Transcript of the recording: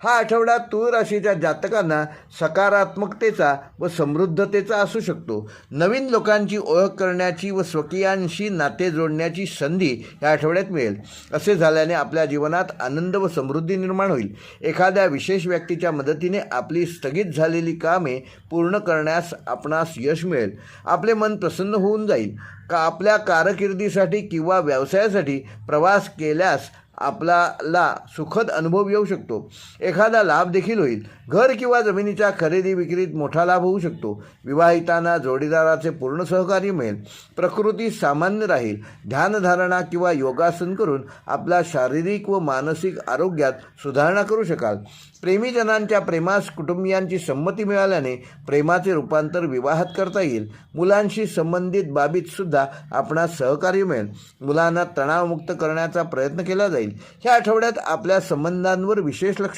हा आठवडा तूळ राशीच्या जातकांना सकारात्मकतेचा व समृद्धतेचा असू शकतो. नवीन लोकांची ओळख करण्याची व स्वकीयांशी नाते जोडण्याची संधी या आठवड्यात मिळेल. असे झाल्याने आपल्या जीवनात आनंद व समृद्धी निर्माण होईल. एखाद्या विशेष व्यक्तीच्या मदतीने आपली स्थगित झालेली कामे पूर्ण करण्यास आपणास यश मिळेल. आपले मन प्रसन्न होऊन जाईल. आपल्या कारकिर्दीसाठी किंवा व्यवसायासाठी प्रवास केल्यास आपल्याला सुखद अनुभव येऊ शकतो. एखादा लाभ देखील होईल. घर किंवा जमिनीच्या खरेदी विक्रीत मोठा लाभ होऊ शकतो. विवाहितांना जोडीदाराचे पूर्ण सहकार्य मिळेल. प्रकृती सामान्य राहील. ध्यानधारणा किंवा योगासन करून आपल्या शारीरिक व मानसिक आरोग्यात सुधारणा करू शकाल. प्रेमीजनांच्या प्रेमास कुटुंबियांची संमती मिळाल्याने प्रेमाचे रूपांतर विवाहात करता येईल. मुलांशी संबंधित बाबीत सुद्धा आपणास सहकार्य मिळेल. मुलांना तणावमुक्त करण्याचा प्रयत्न केला जाईल. ह्या आठवड्यात आपल्या संबंधांवर विशेष लक्ष